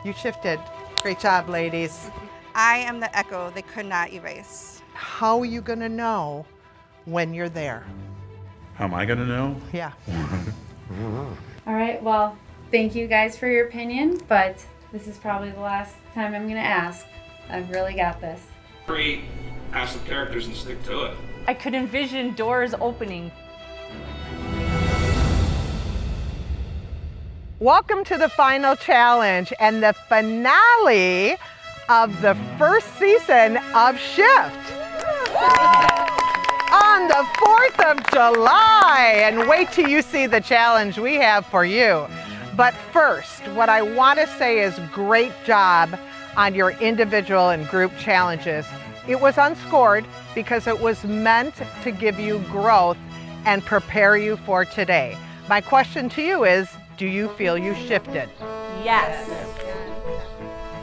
You shifted. Great job, ladies. I am the echo they could not erase. How are you going to know when you're there? How am I gonna know? Yeah. All right, well, thank you guys for your opinion, but this is probably the last time I'm gonna ask. I've really got this. Create passive characters and stick to it. I could envision doors opening. Welcome to the final challenge and the finale of the first season of Shift. On the 4th of July. And wait till you see the challenge we have for you. But first, what I want to say is great job on your individual and group challenges. It was unscored because it was meant to give you growth and prepare you for today. My question to you is, do you feel you shifted? Yes.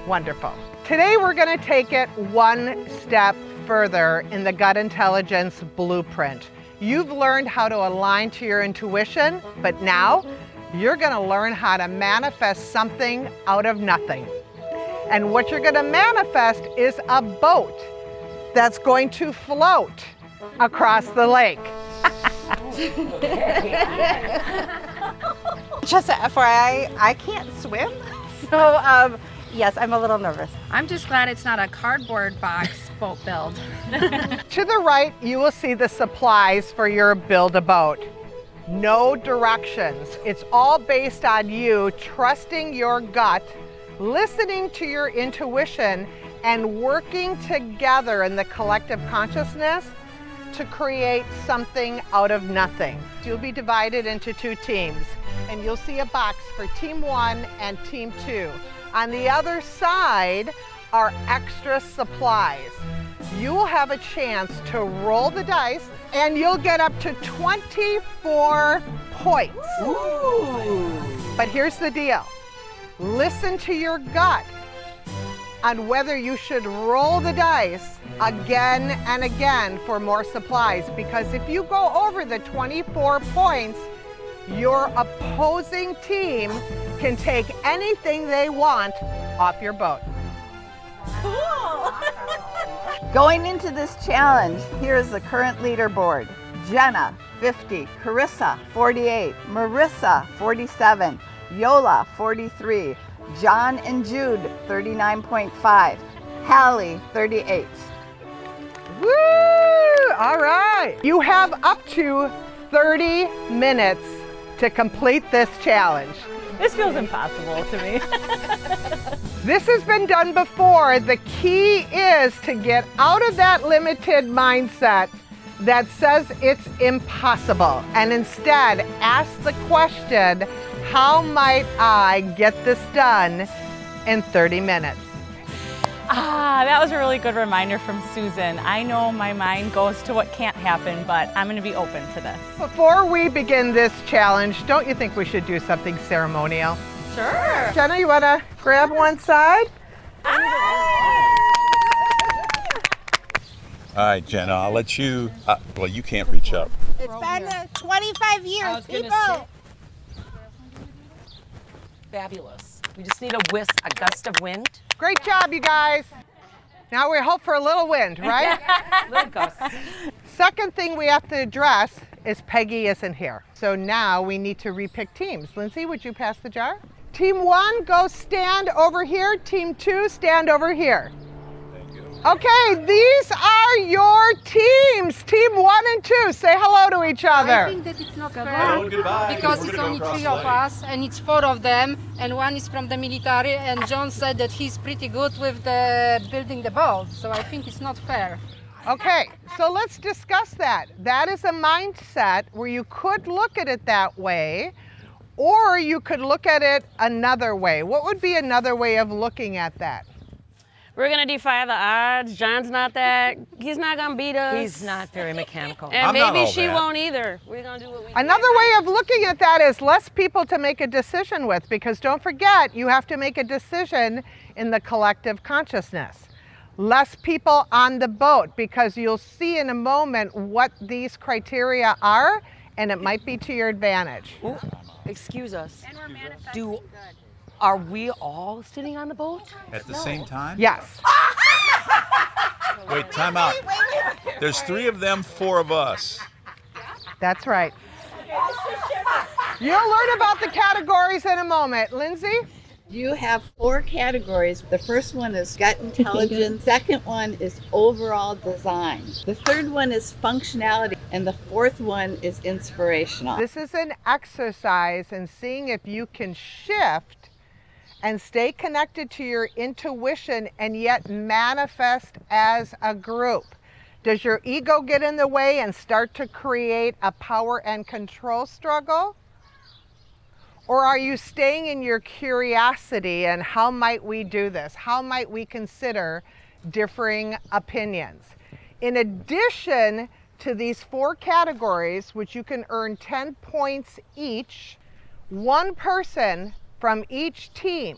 Wonderful. Today we're going to take it one step further in the gut intelligence blueprint. You've learned how to align to your intuition, but now you're going to learn how to manifest something out of nothing. And what you're going to manifest is a boat that's going to float across the lake. Just FYI, I can't swim, so yes, I'm a little nervous. I'm just glad it's not a cardboard box boat build. To the right, you will see the supplies for your Build-A-Boat. No directions. It's all based on you trusting your gut, listening to your intuition, and working together in the collective consciousness to create something out of nothing. You'll be divided into two teams, and you'll see a box for Team 1 and Team 2. On the other side are extra supplies. You will have a chance to roll the dice, and you'll get up to 24 points. Ooh. But here's the deal. Listen to your gut on whether you should roll the dice again and again for more supplies, because if you go over the 24 points, your opposing team can take anything they want off your boat. Cool. Going into this challenge, here is the current leaderboard. Jenna, 50, Carissa, 48, Marissa, 47, Yola, 43, John and Jude, 39.5, Hallie, 38. Woo! All right. You have up to 30 minutes to complete this challenge. This feels impossible to me. This has been done before. The key is to get out of that limited mindset that says it's impossible, and instead ask the question, how might I get this done in 30 minutes? That was a really good reminder from Susan. I know my mind goes to what can't happen, but I'm going to be open to this. Before we begin this challenge, don't you think we should do something ceremonial? Sure. Jenna, you want to grab one side? All right, Jenna, I'll let you, well, you can't reach up. It's been 25 years, people. Fabulous. We just need a gust of wind. Great job, you guys. Now we hope for a little wind, right? Little gusts. Second thing we have to address is Peggy isn't here. So now we need to repick teams. Lindsay, would you pass the jar? Team 1, go stand over here. Team 2, stand over here. Thank you. Okay, these are your teams. Team 1 and 2, say hello to each other. I think that it's not fair Hello, goodbye. because We're it's gonna only go across 3 the of lake. us and it's 4 of them and one is from the military, and John said that he's pretty good with the building the boat, so I think it's not fair. Okay, so let's discuss that. That is a mindset where you could look at it that way, or you could look at it another way. What would be another way of looking at that? We're gonna defy the odds. John's not that. He's not gonna beat us. He's not very mechanical. And I'm not maybe all she that. won't either. We're gonna do what we Another way of looking at that is less people to make a decision with, because don't forget, you have to make a decision in the collective consciousness. Less people on the boat, because you'll see in a moment what these criteria are, and it might be to your advantage. Ooh, excuse us. And we're manifesting Do good. Are we all sitting on the boat? At the same time? Yes. Wait, time out. There's 3 of them, 4 of us. That's right. You'll learn about the categories in a moment. Lindsay? You have 4 categories. The first one is gut intelligence. Second one is overall design. The third one is functionality. And the fourth one is inspirational. This is an exercise in seeing if you can shift and stay connected to your intuition and yet manifest as a group. Does your ego get in the way and start to create a power and control struggle? Or are you staying in your curiosity and how might we do this? How might we consider differing opinions? In addition to these 4 categories, which you can earn 10 points each, one person from each team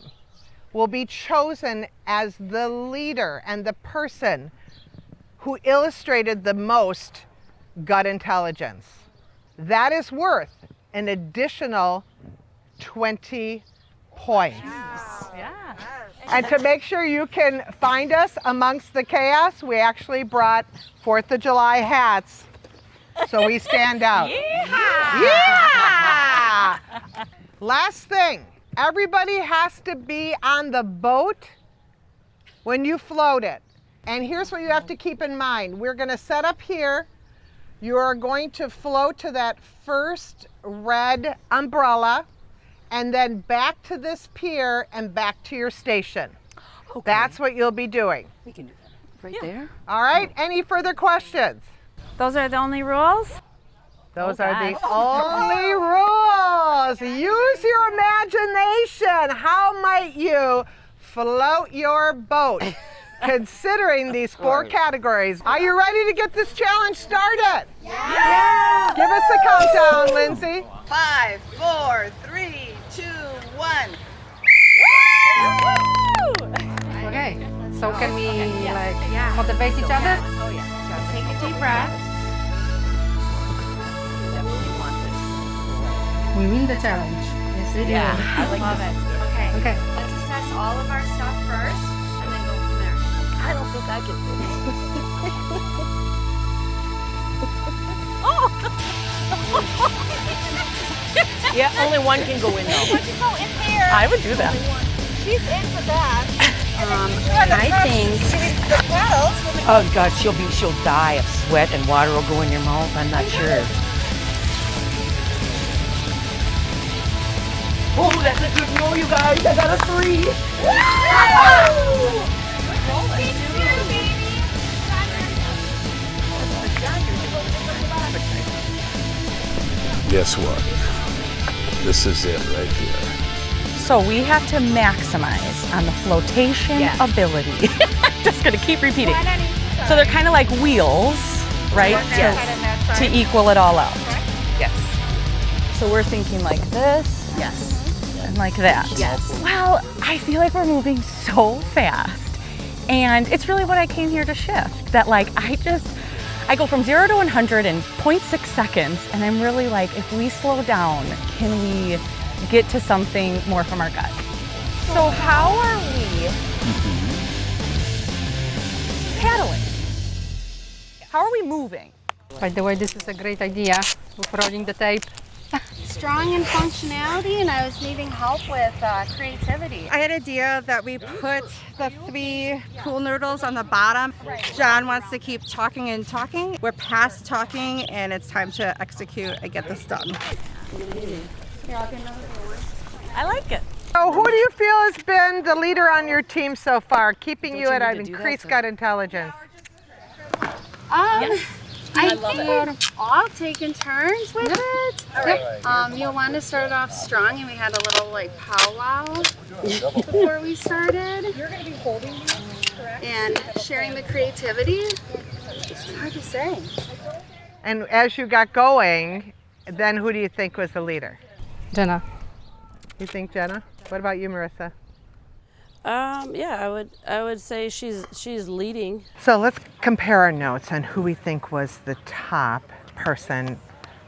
will be chosen as the leader and the person who illustrated the most gut intelligence. That is worth an additional 20 points. Yeah. And to make sure you can find us amongst the chaos, we actually brought 4th of July hats so we stand out. Yeah! Last thing, everybody has to be on the boat when you float it. And here's what you have to keep in mind. We're going to set up here. You are going to float to that first red umbrella and then back to this pier and back to your station. Okay. That's what you'll be doing. We can do that right there. All right, any further questions? Those are the only rules? Those are the only rules. Use your imagination. How might you float your boat considering these 4 categories? Are you ready to get this challenge started? Yeah! Give us a countdown, Lindsay. 5, 4, 3, 2, 1. Okay, so can we motivate each other? Oh yeah. Just take a deep breath. We win the challenge. Yes, we do. I love it. Okay. Okay. Let's assess all of our stuff first and then go from there. I don't think I can fit it. Yeah, only one can go in though. Why don't you go in here? I would do that. She's in for that. I think. The paddles. Oh God, she'll die of sweat and water will go in your mouth. I'm not sure. Oh, that's a good roll, you guys. I got a 3. Guess what? This is it right here. So we have to maximize on the flotation ability. I'm just going to keep repeating. So they're kind of like wheels, right? To equal it all out. Yes. So we're thinking like this. Yes. And like that. Yes. Well, I feel like we're moving so fast. And it's really what I came here to shift. That like, I go from 0 to 100 in 0.6 seconds. And I'm really like, if we slow down, can we get to something more from our gut? So how are we paddling? How are we moving? By the way, this is a great idea with rolling the tape. Strong in functionality, and I was needing help with creativity. I had an idea that we put the 3 pool noodles on the bottom. John wants to keep talking and talking. We're past talking and it's time to execute and get this done. I like it. So who do you feel has been the leader on your team so far, keeping you at an increased gut intelligence? I think we've all taken turns with it. Yolanda started off strong, and we had a little like powwow before we started. You're going to be holding these, correct? And sharing the creativity. It's hard to say. And as you got going, then who do you think was the leader? Jenna. You think Jenna? What about you, Marissa? Yeah, I would say she's leading. So let's compare our notes on who we think was the top person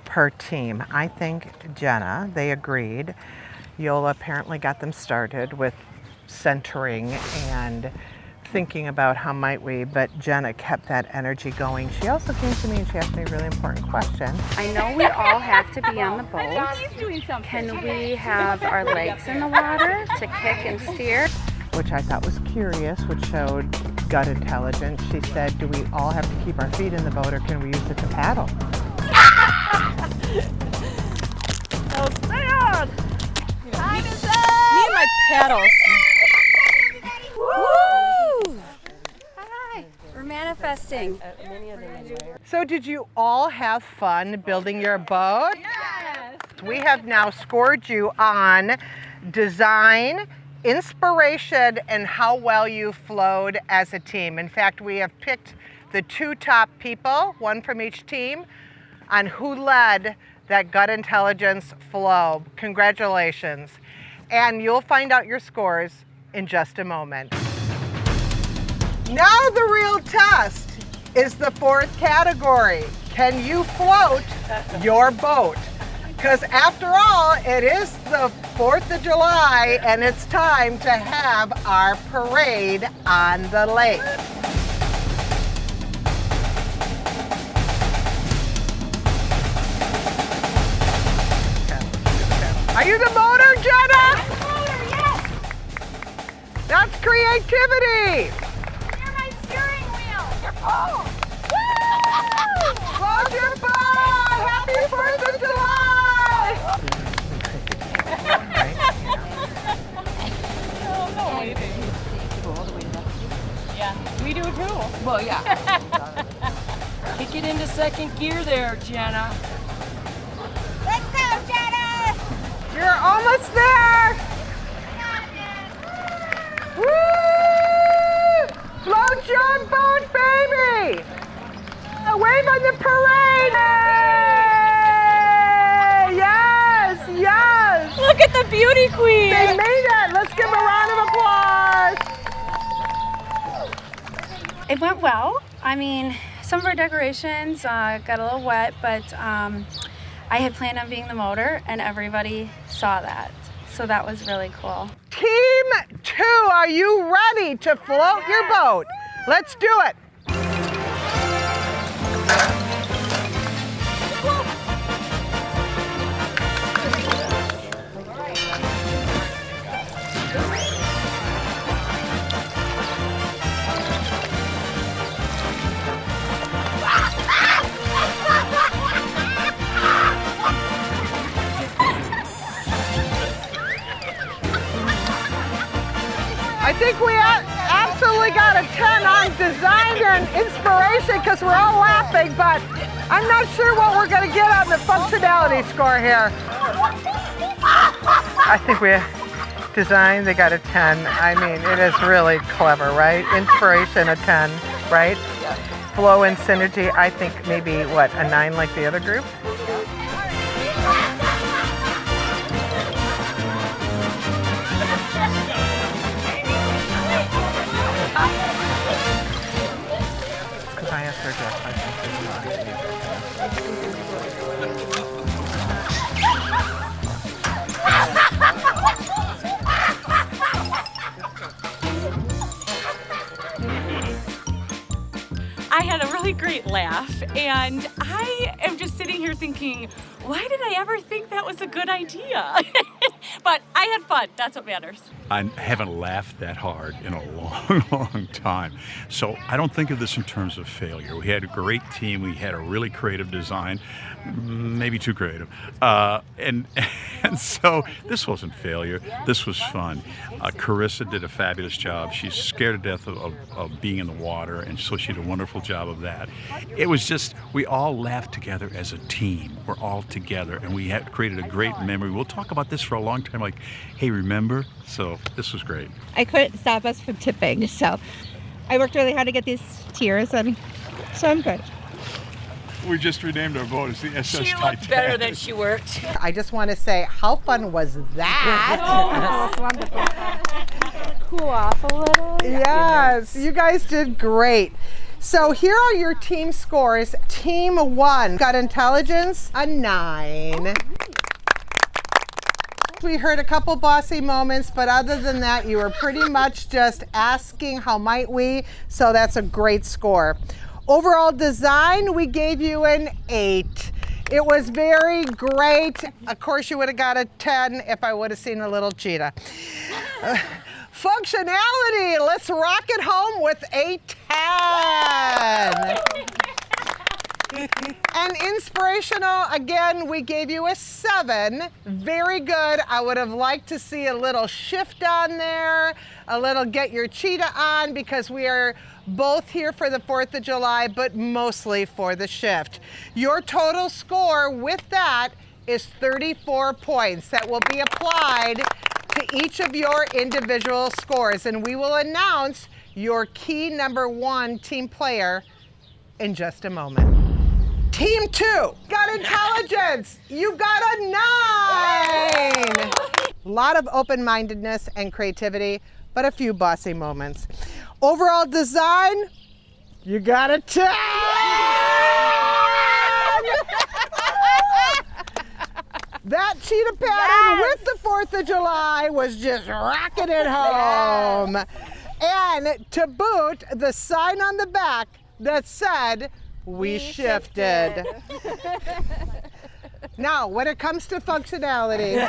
per team. I think Jenna, they agreed. Yola apparently got them started with centering and thinking about how might we, but Jenna kept that energy going. She also came to me and she asked me a really important question. I know we all have to be on the boat. Can we have our legs in the water to kick and steer? Which I thought was curious, which showed gut intelligence. She said, do we all have to keep our feet in the boat or can we use it to paddle? Oh, sad! Me and my paddles. Woo! Hi, we're manifesting. So did you all have fun building your boat? Yes! We have now scored you on design, inspiration, and how well you flowed as a team. In fact, we have picked the 2 top people, one from each team, on who led that gut intelligence flow. Congratulations. And you'll find out your scores in just a moment. Now the real test is the 4th category. Can you float your boat? Because after all, it is the 4th of July and it's time to have our parade on the lake. Are you the motor, Jenna? Motor, yes! That's creativity. You're my steering wheel. Your pole. Float your boat! Happy 4th of July! Yeah, we do too. Well, yeah. Kick it into second gear there, Jenna. Let's go, Jenna! You're almost there! Woo! Float your boat, baby! Wave on the parade! Hey! Yes, yes! Look at the beauty queen! They made it! Let's give them a round of applause! It went well. I mean, some of our decorations got a little wet, but I had planned on being the motor and everybody saw that. So that was really cool. Team 2, are you ready to float your boat? Let's do it! I think we absolutely got a 10 on design and inspiration because we're all laughing, but I'm not sure what we're going to get on the functionality score here. I think we design, they got a 10. I mean, it is really clever, right? Inspiration, a 10, right? Flow and synergy, I think maybe, what, a 9 like the other group? I asked her Jeff, I had a really great laugh, and I am just sitting here thinking, why did I ever think that was a good idea? But I had fun. That's what matters. I haven't laughed that hard in a long, long time. So I don't think of this in terms of failure. We had a great team. We had a really creative design, maybe too creative. And so this wasn't failure. This was fun. Carissa did a fabulous job. She's scared to death of being in the water, and so she did a wonderful job of that. It was just, we all laughed together as a team. We're all together, and we had created a great memory. We'll talk about this for a long time, like, hey, remember? So this was great. I couldn't stop us from tipping, so I worked really hard to get these tiers, and so I'm good. We just renamed our boat as the SS She looked better than she worked. I just want to say, how fun was that? Oh, wonderful. Cool off a little. Yes, you guys did great. So here are your team scores. Team 1 got intelligence, a 9. fact, we heard a couple bossy moments, but other than that, you were pretty much just asking how might we, so that's a great score. Overall design, we gave you an 8. It was very great. Of course, you would have got a 10 if I would have seen a little cheetah. Functionality, let's rock it home with a 10. And inspirational, again, we gave you a 7. Very good. I would have liked to see a little shift on there, a little get your cheetah on, because we are both here for the 4th of July, but mostly for the shift. Your total score with that is 34 points that will be applied to each of your individual scores. And we will announce your key number 1 team player in just a moment. Team 2 got intelligence. You got a 9. A lot of open-mindedness and creativity, but a few bossy moments. Overall design, you got a 10. That cheetah pattern with the 4th of July was just rocking it home. And to boot, the sign on the back that said, we shifted. Now, when it comes to functionality,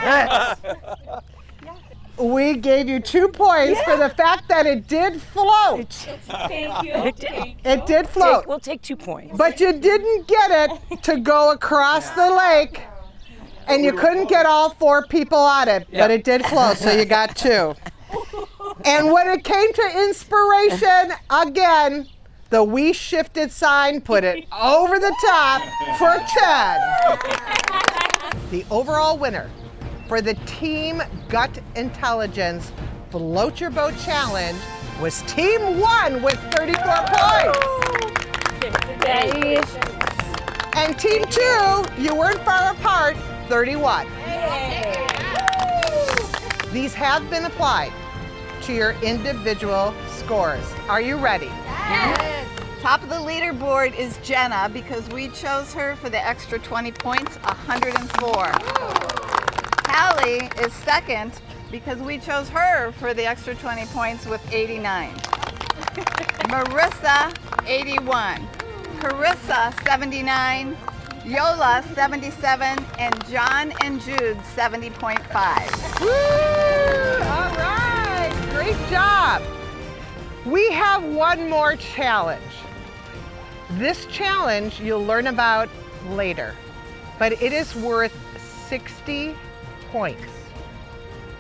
we gave you 2 points for the fact that it did float. Thank you. It did float. We'll take 2 points. But you didn't get it to go across the lake, and you couldn't get all 4 people on it, but it did float, so you got 2. And when it came to inspiration, again, the we shifted sign put it over the top for 10. The overall winner for the Team Gut Intelligence Float Your Boat Challenge was Team 1 with 34 points. And Team 2, you weren't far apart, 31. These have been applied to your individual scores. Are you ready? Yes. Top of the leaderboard is Jenna because we chose her for the extra 20 points, 104. Hallie is second because we chose her for the extra 20 points with 89. Marissa, 81. Carissa, 79. Yola, 77. And John and Jude, 70.5. Woo! All right, great job. We have one more challenge. This challenge you'll learn about later, but it is worth 60 points.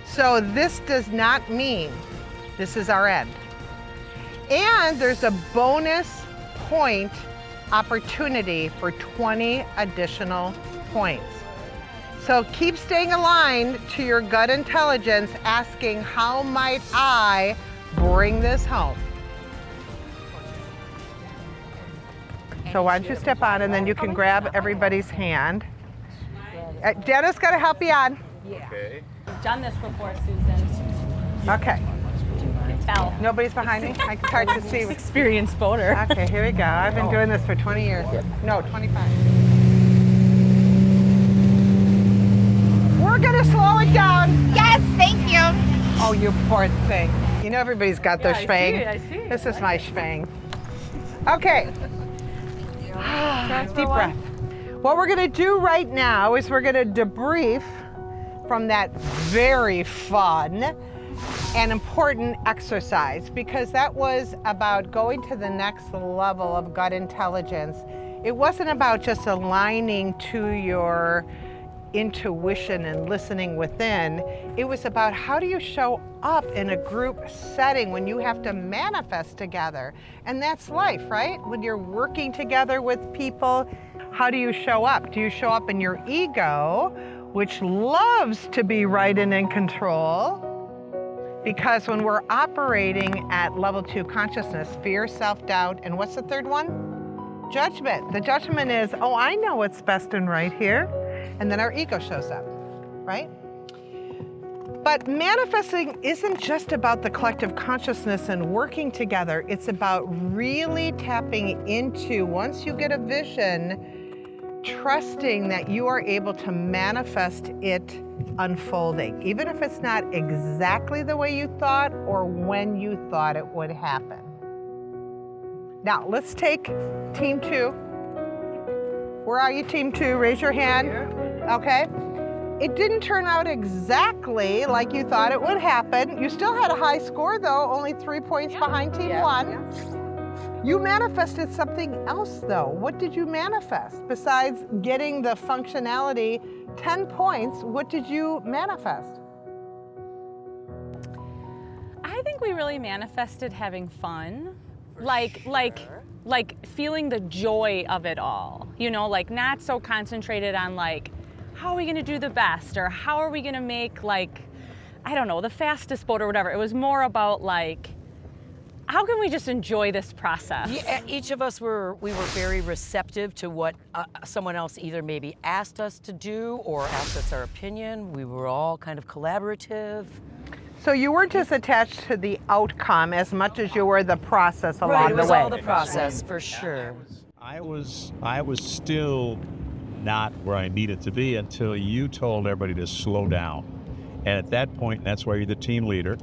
So this does not mean this is our end. And there's a bonus point opportunity for 20 additional points. So keep staying aligned to your gut intelligence, asking how might I bring this home? So why don't you step on and then you can grab everybody's hand. Jenna's got to help you on. Okay. We've done this before, Susan. Okay. Tell. Nobody's behind me? It's hard to see. Experienced boater. Okay, here we go. I've been doing this for 20 years. No, 25. We're going to slow it down. Yes, thank you. Oh, you poor thing. You know everybody's got their schwang. I see it. This is my schwang. Okay. Deep breath. What we're going to do right now is we're going to debrief from that very fun and important exercise, because that was about going to the next level of gut intelligence. It wasn't about just aligning to your intuition and listening within. It was about how do you show up in a group setting when you have to manifest together. And that's life, right? When you're working together with people, how do you show up? Do you show up in your ego, which loves to be right and in control? Because when we're operating at level 2 consciousness, fear, self-doubt, and what's the third one? Judgment. The judgment is, oh, I know what's best and right here. And then our ego shows up, right? But manifesting isn't just about the collective consciousness and working together. It's about really tapping into, once you get a vision, trusting that you are able to manifest it unfolding, even if it's not exactly the way you thought or when you thought it would happen. Now, let's take team 2. Where are you, team 2? Raise your hand. Okay. It didn't turn out exactly like you thought it would happen. You still had a high score, though, only 3 points behind team 1. You manifested something else, though. What did you manifest? Besides getting the functionality, 10 points, what did you manifest? I think we really manifested having fun. Like feeling the joy of it all. You know, like not so concentrated on like, how are we gonna do the best? Or how are we gonna make like, I don't know, the fastest boat or whatever. It was more about like, how can we just enjoy this process? Yeah, each of us we were very receptive to what someone else either maybe asked us to do or asked us our opinion. We were all kind of collaborative. So you weren't just attached to the outcome as much as you were the process along the way. Right, it was all the process for sure. I was still not where I needed to be until you told everybody to slow down. And at that point, that's why you're the team leader.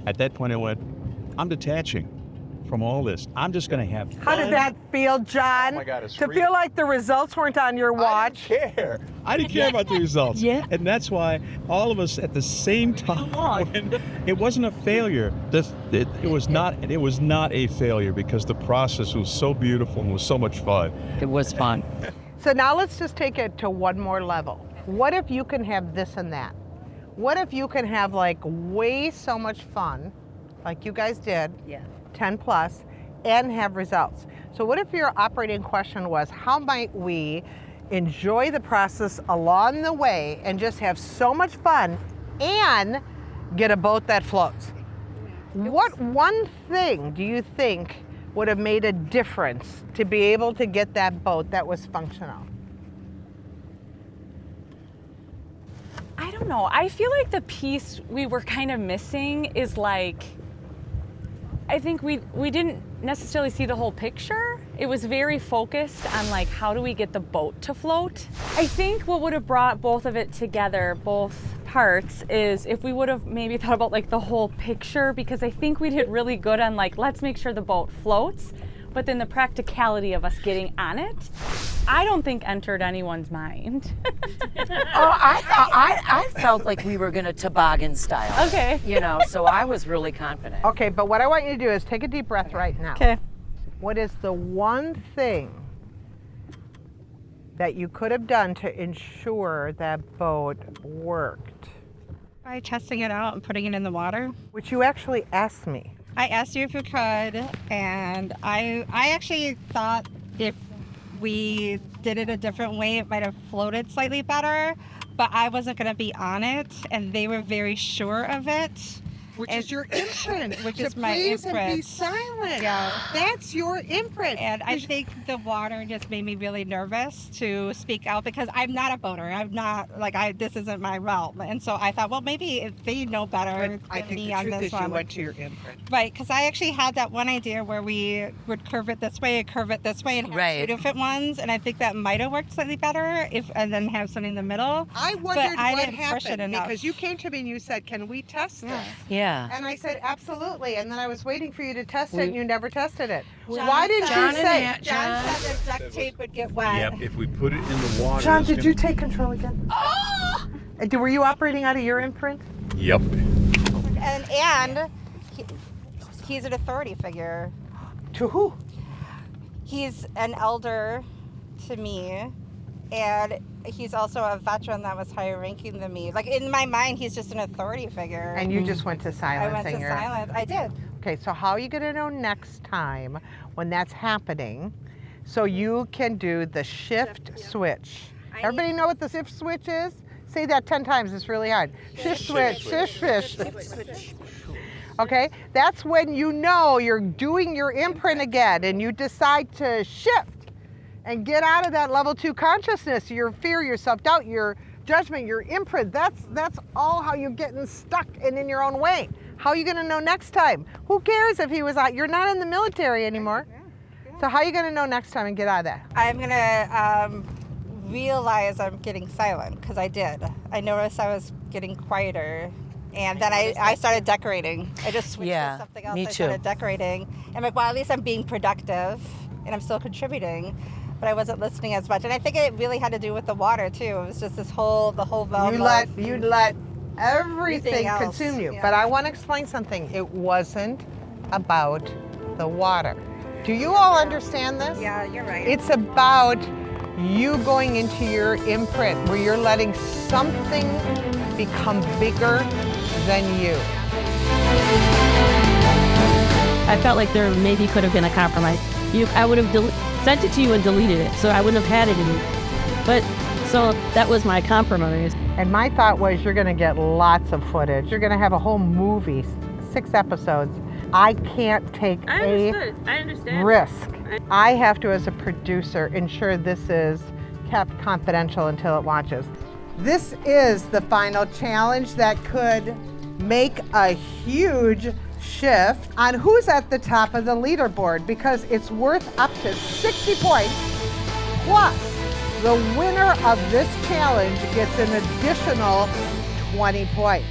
At that point, I went, I'm detaching from all this. I'm just going to have fun. How did that feel, John? Oh my God, it's to freedom. feel like the results weren't on your watch? I didn't care about the results. Yeah. And that's why all of us at the same time, it wasn't a failure. It was not a failure because the process was so beautiful and was so much fun. It was fun. So now let's just take it to one more level. What if you can have this and that? What if you can have like way so much fun, like you guys did, 10 plus, and have results? So what if your operating question was, how might we enjoy the process along the way and just have so much fun and get a boat that floats? What one thing do you think would have made a difference to be able to get that boat that was functional? I don't know. I feel like the piece we were kind of missing is like, I think we didn't necessarily see the whole picture. It was very focused on like, how do we get the boat to float? I think what would have brought both of it together, both parts, is if we would have maybe thought about like the whole picture, because I think we did really good on like, let's make sure the boat floats, but then the practicality of us getting on it, I don't think entered anyone's mind. I felt like we were gonna toboggan style. Okay. You know, so I was really confident. Okay, but what I want you to do is take a deep breath right now. Okay. What is the one thing that you could have done to ensure that boat worked? By testing it out and putting it in the water. Which you actually asked me. I asked you if you could, and I actually thought if we did it a different way, it might have floated slightly better, but I wasn't going to be on it, and they were very sure of it. Which is your imprint. Which to is my please imprint. And be silent. Yeah. That's your imprint. And I think the water just made me really nervous to speak out because I'm not a boater. I'm not, this isn't my realm. And so I thought, well, maybe if they know better than me on this one. You went to your imprint. Right, because I actually had that one idea where we would curve it this way, and have two different ones. And I think that might have worked slightly better and then have something in the middle. I wondered what happened because you came to me and you said, can we test this? Yeah. And I said, absolutely. And then I was waiting for you to test it, and you never tested it. John Why didn't you say? John said that duct tape would get wet. Yep, if we put it in the water. John, did you take control again? Oh! Were you operating out of your imprint? Yep. And he's an authority figure. To who? He's an elder to me, and he's also a veteran that was higher ranking than me. Like, in my mind, he's just an authority figure. And you just went to silence. I went to silence. I did. Okay, so how are you going to know next time when that's happening so you can do the shift switch? Everybody know what the shift switch is? Say that 10 times. It's really hard. Shift switch, shift switch. Okay, that's when you know you're doing your imprint again and you decide to shift and get out of that level 2 consciousness, your fear, your self-doubt, your judgment, your imprint. That's all how you're getting stuck and in your own way. How are you going to know next time? Who cares if he was out? You're not in the military anymore. So how are you going to know next time and get out of that? I'm going to realize I'm getting silent, because I did. I noticed I was getting quieter. And then I started decorating. I just switched to something else. Me I started too. decorating. And I'm like, well, at least I'm being productive and I'm still contributing, but I wasn't listening as much. And I think it really had to do with the water too. It was just the whole realm. You let everything else, consume you. yeah. But I want to explain something. It wasn't about the water. Do you all understand this? Yeah, you're right. It's about you going into your imprint, where you're letting something become bigger than you. I felt like there maybe could have been a compromise. I would have sent it to you and deleted it, so I wouldn't have had it in. But so that was my compromise. And my thought was, you're going to get lots of footage. You're going to have a whole movie, 6 episodes. I can't take a risk. I have to, as a producer, ensure this is kept confidential until it launches. This is the final challenge that could make a huge shift on who's at the top of the leaderboard, because it's worth up to 60 points, plus the winner of this challenge gets an additional 20 points.